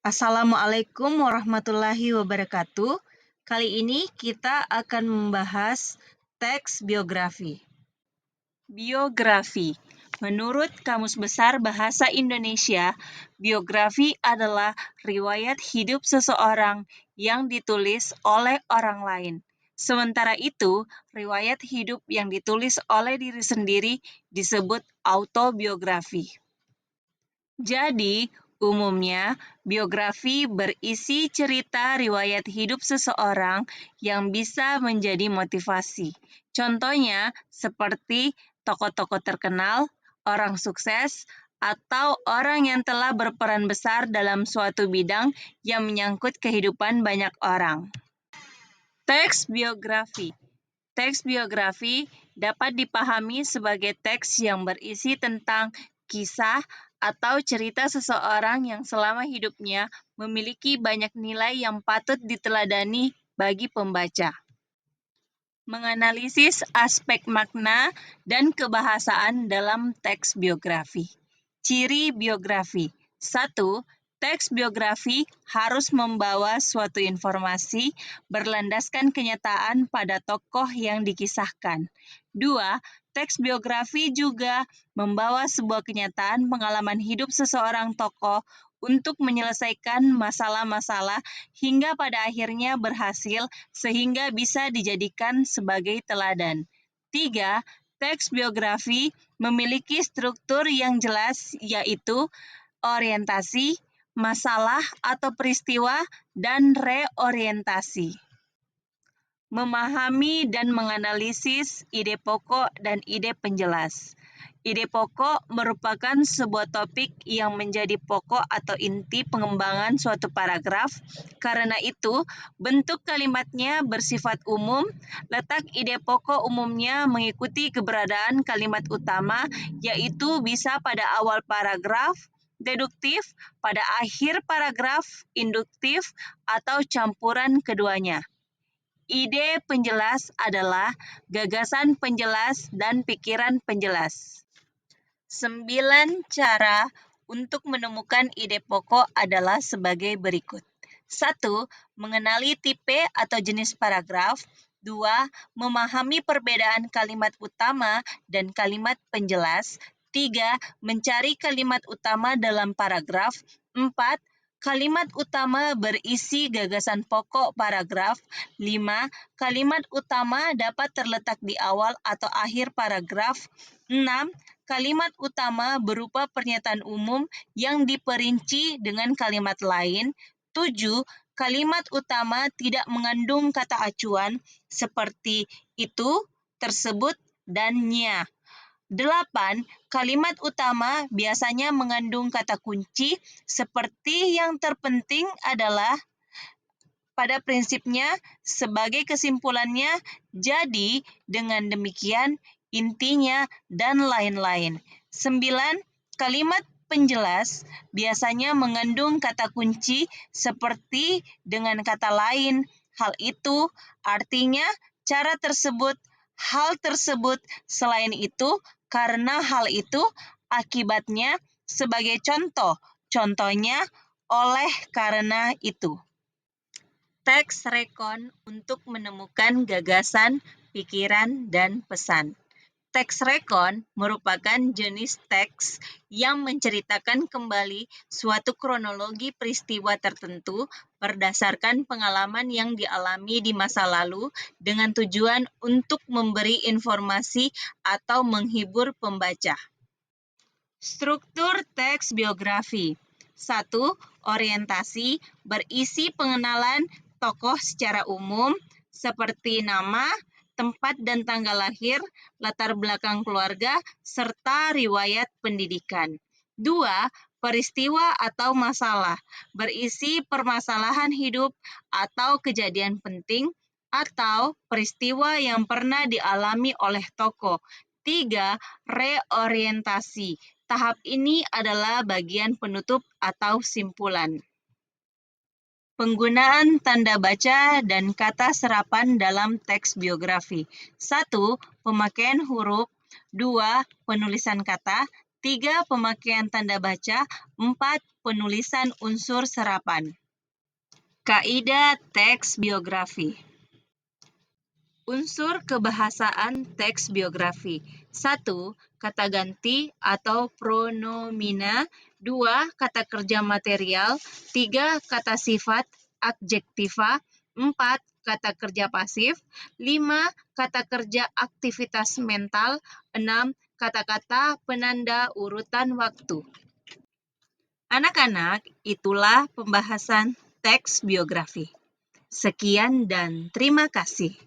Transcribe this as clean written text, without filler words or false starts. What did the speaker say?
Assalamualaikum warahmatullahi wabarakatuh. Kali ini kita akan membahas teks biografi. Biografi. Menurut Kamus Besar Bahasa Indonesia, biografi adalah riwayat hidup seseorang yang ditulis oleh orang lain. Sementara itu, riwayat hidup yang ditulis oleh diri sendiri disebut autobiografi. Jadi, umumnya biografi berisi cerita riwayat hidup seseorang yang bisa menjadi motivasi. Contohnya seperti tokoh-tokoh terkenal, orang sukses, atau orang yang telah berperan besar dalam suatu bidang yang menyangkut kehidupan banyak orang. Teks biografi. Teks biografi dapat dipahami sebagai teks yang berisi tentang kisah atau cerita seseorang yang selama hidupnya memiliki banyak nilai yang patut diteladani bagi pembaca. Menganalisis aspek makna dan kebahasaan dalam teks biografi. Ciri biografi. 1. Teks biografi harus membawa suatu informasi berlandaskan kenyataan pada tokoh yang dikisahkan. 2. Teks biografi juga membawa sebuah kenyataan pengalaman hidup seseorang tokoh untuk menyelesaikan masalah-masalah hingga pada akhirnya berhasil sehingga bisa dijadikan sebagai teladan. 3. Teks biografi memiliki struktur yang jelas yaitu orientasi, masalah atau peristiwa, dan reorientasi. Memahami dan menganalisis ide pokok dan ide penjelas. Ide pokok merupakan sebuah topik yang menjadi pokok atau inti pengembangan suatu paragraf. Karena itu, bentuk kalimatnya bersifat umum. Letak ide pokok umumnya mengikuti keberadaan kalimat utama, yaitu bisa pada awal paragraf, deduktif, pada akhir paragraf, induktif, atau campuran keduanya. Ide penjelas adalah gagasan penjelas dan pikiran penjelas. 9 cara untuk menemukan ide pokok adalah sebagai berikut. 1. Mengenali tipe atau jenis paragraf. 2. Memahami perbedaan kalimat utama dan kalimat penjelas. 3. Mencari kalimat utama dalam paragraf. 4. Kalimat utama berisi gagasan pokok paragraf. 5. Kalimat utama dapat terletak di awal atau akhir paragraf. 6. Kalimat utama berupa pernyataan umum yang diperinci dengan kalimat lain. 7. Kalimat utama tidak mengandung kata acuan seperti itu, tersebut, dan nya. 8. Kalimat utama biasanya mengandung kata kunci seperti yang terpenting adalah, pada prinsipnya, sebagai kesimpulannya, jadi, dengan demikian, intinya, dan lain-lain. 9. Kalimat penjelas biasanya mengandung kata kunci seperti dengan kata lain, hal itu, artinya, cara tersebut, hal tersebut, selain itu, karena hal itu, akibatnya, sebagai contoh, contohnya, oleh karena itu. Teks rekon untuk menemukan gagasan, pikiran, dan pesan. Teks rekon merupakan jenis teks yang menceritakan kembali suatu kronologi peristiwa tertentu berdasarkan pengalaman yang dialami di masa lalu dengan tujuan untuk memberi informasi atau menghibur pembaca. Struktur teks biografi. 1. Orientasi berisi pengenalan tokoh secara umum seperti nama, tempat dan tanggal lahir, latar belakang keluarga, serta riwayat pendidikan. 2. Peristiwa atau masalah berisi permasalahan hidup atau kejadian penting atau peristiwa yang pernah dialami oleh tokoh. 3. Reorientasi. Tahap ini adalah bagian penutup atau simpulan. Penggunaan tanda baca dan kata serapan dalam teks biografi. 1. Pemakaian huruf. 2. Penulisan kata. 3. Pemakaian tanda baca. 4. Penulisan unsur serapan. Kaidah teks biografi. Unsur kebahasaan teks biografi. 1. Kata ganti atau pronomina. 2. Kata kerja material. 3. Kata sifat adjektiva. 4. Kata kerja pasif. 5. Kata kerja aktivitas mental. 6. Kata-kata penanda urutan waktu. Anak-anak, itulah pembahasan teks biografi. Sekian dan terima kasih.